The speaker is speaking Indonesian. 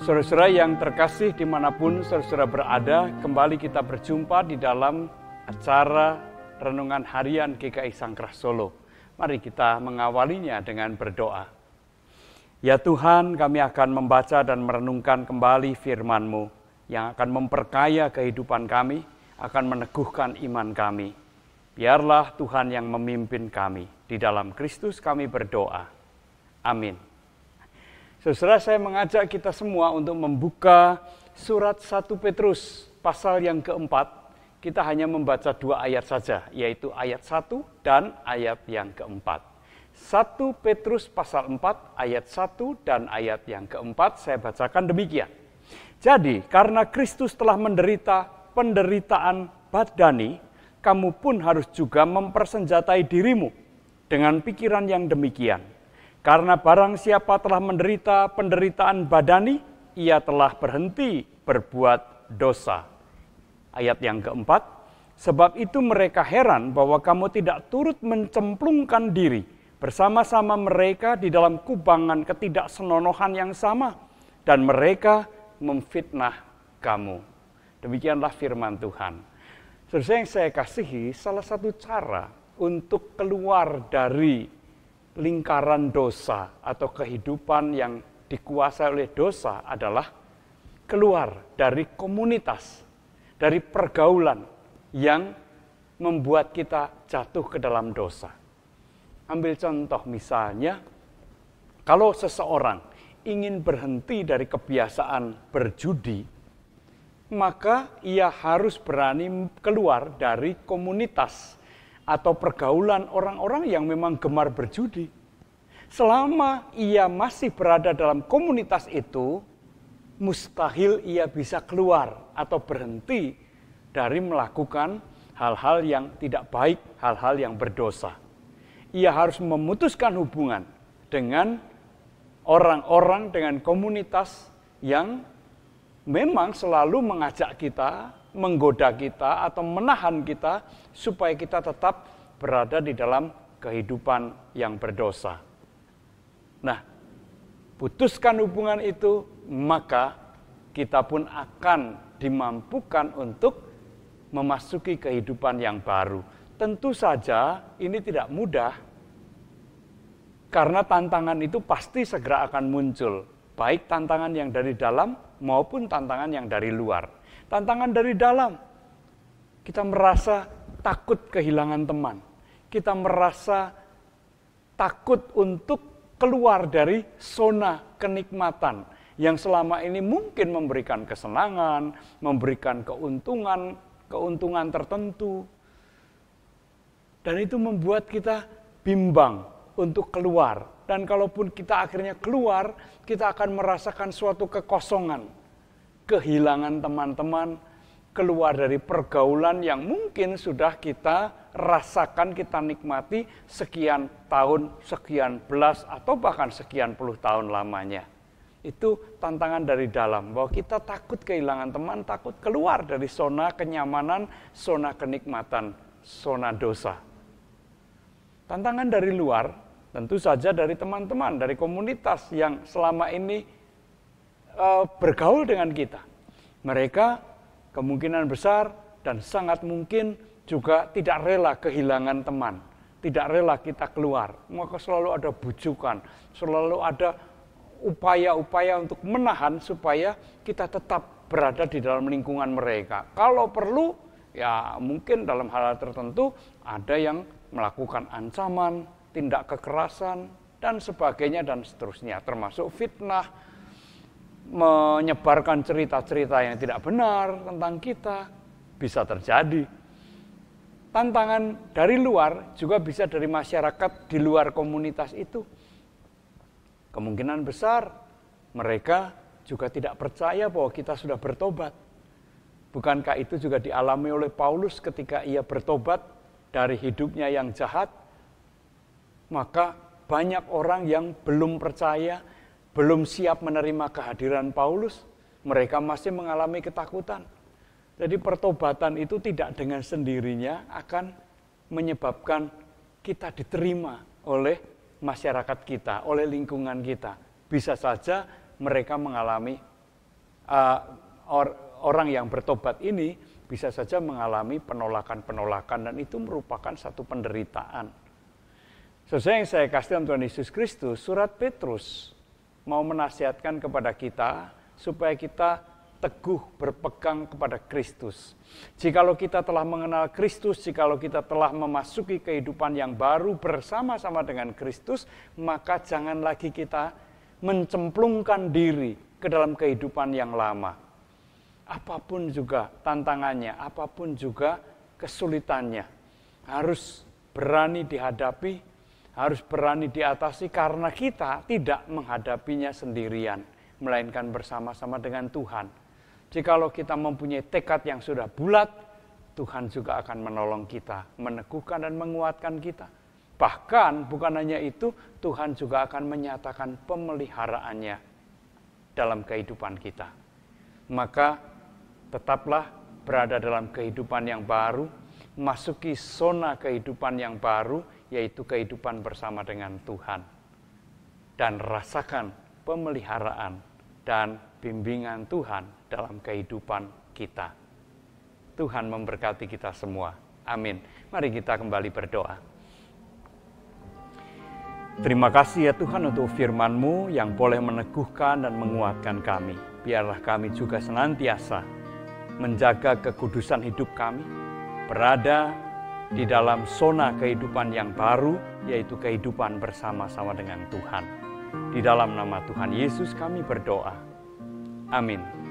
Saudara-saudara yang terkasih dimanapun saudara-saudara berada, kembali kita berjumpa di dalam acara Renungan Harian GKI Sangkrah Solo. Mari kita mengawalinya dengan berdoa. Ya Tuhan, kami akan membaca dan merenungkan kembali firman-Mu yang akan memperkaya kehidupan kami, akan meneguhkan iman kami. Biarlah Tuhan yang memimpin kami. Di dalam Kristus kami berdoa. Amin. Saudara, saya mengajak kita semua untuk membuka surat 1 Petrus pasal yang keempat. Kita hanya membaca 2 ayat saja, yaitu ayat 1 dan ayat yang keempat. 1 Petrus pasal 4 ayat 1 dan ayat yang keempat saya bacakan demikian. Jadi, karena Kristus telah menderita penderitaan badani, kamu pun harus juga mempersenjatai dirimu dengan pikiran yang demikian. Karena barang siapa telah menderita penderitaan badani, ia telah berhenti berbuat dosa. Ayat yang keempat, sebab itu mereka heran bahwa kamu tidak turut mencemplungkan diri bersama-sama mereka di dalam kubangan ketidaksenonohan yang sama, dan mereka memfitnah kamu. Demikianlah firman Tuhan. Saudara yang saya kasihi, salah satu cara untuk keluar dari lingkaran dosa atau kehidupan yang dikuasai oleh dosa adalah keluar dari komunitas, dari pergaulan yang membuat kita jatuh ke dalam dosa. Ambil contoh misalnya, kalau seseorang ingin berhenti dari kebiasaan berjudi, maka ia harus berani keluar dari komunitas atau pergaulan orang-orang yang memang gemar berjudi. Selama ia masih berada dalam komunitas itu, mustahil ia bisa keluar atau berhenti dari melakukan hal-hal yang tidak baik, hal-hal yang berdosa. Ia harus memutuskan hubungan dengan orang-orang, dengan komunitas yang memang selalu mengajak kita, menggoda kita atau menahan kita supaya kita tetap berada di dalam kehidupan yang berdosa. Nah, putuskan hubungan itu, maka kita pun akan dimampukan untuk memasuki kehidupan yang baru. Tentu saja ini tidak mudah, karena tantangan itu pasti segera akan muncul, baik tantangan yang dari dalam maupun tantangan yang dari luar. Tantangan dari dalam, kita merasa takut kehilangan teman. Kita merasa takut untuk keluar dari zona kenikmatan yang selama ini mungkin memberikan kesenangan, memberikan keuntungan tertentu. Dan itu membuat kita bimbang untuk keluar. Dan kalaupun kita akhirnya keluar, kita akan merasakan suatu kekosongan. Kehilangan teman-teman, keluar dari pergaulan yang mungkin sudah kita rasakan, kita nikmati sekian tahun, sekian belas, atau bahkan sekian puluh tahun lamanya. Itu tantangan dari dalam, bahwa kita takut kehilangan teman, takut keluar dari zona kenyamanan, zona kenikmatan, zona dosa. Tantangan dari luar, tentu saja dari teman-teman, dari komunitas yang selama ini bergaul dengan kita. Mereka kemungkinan besar dan sangat mungkin juga tidak rela kehilangan teman, tidak rela kita keluar. Maka selalu ada bujukan, selalu ada upaya-upaya untuk menahan supaya kita tetap berada di dalam lingkungan mereka. Kalau perlu, ya mungkin dalam hal tertentu ada yang melakukan ancaman, tindak kekerasan, dan sebagainya dan seterusnya, termasuk fitnah, menyebarkan cerita-cerita yang tidak benar tentang kita, bisa terjadi. Tantangan dari luar juga bisa dari masyarakat di luar komunitas itu. Kemungkinan besar mereka juga tidak percaya bahwa kita sudah bertobat. Bukankah itu juga dialami oleh Paulus ketika ia bertobat dari hidupnya yang jahat? Maka banyak orang yang belum percaya, belum siap menerima kehadiran Paulus, mereka masih mengalami ketakutan. Jadi pertobatan itu tidak dengan sendirinya akan menyebabkan kita diterima oleh masyarakat kita, oleh lingkungan kita. Bisa saja mereka mengalami orang yang bertobat ini bisa saja mengalami penolakan-penolakan, dan itu merupakan satu penderitaan. Sesuai yang saya kasih dalam Tuhan Yesus Kristus, surat Petrus mau menasihatkan kepada kita supaya kita teguh berpegang kepada Kristus. Jikalau kita telah mengenal Kristus, jikalau kita telah memasuki kehidupan yang baru bersama-sama dengan Kristus, maka jangan lagi kita mencemplungkan diri ke dalam kehidupan yang lama. Apapun juga tantangannya, apapun juga kesulitannya, harus berani dihadapi, harus berani diatasi, karena kita tidak menghadapinya sendirian, melainkan bersama-sama dengan Tuhan. Jikalau kita mempunyai tekad yang sudah bulat, Tuhan juga akan menolong kita, meneguhkan dan menguatkan kita. Bahkan bukan hanya itu, Tuhan juga akan menyatakan pemeliharaannya dalam kehidupan kita. Maka tetaplah berada dalam kehidupan yang baru, masuki zona kehidupan yang baru, yaitu kehidupan bersama dengan Tuhan. Dan rasakan pemeliharaan dan bimbingan Tuhan dalam kehidupan kita. Tuhan memberkati kita semua. Amin. Mari kita kembali berdoa. Terima kasih ya Tuhan untuk firman-Mu yang boleh meneguhkan dan menguatkan kami. Biarlah kami juga senantiasa menjaga kekudusan hidup kami, berada di dalam zona kehidupan yang baru, yaitu kehidupan bersama-sama dengan Tuhan. Di dalam nama Tuhan Yesus kami berdoa. Amin.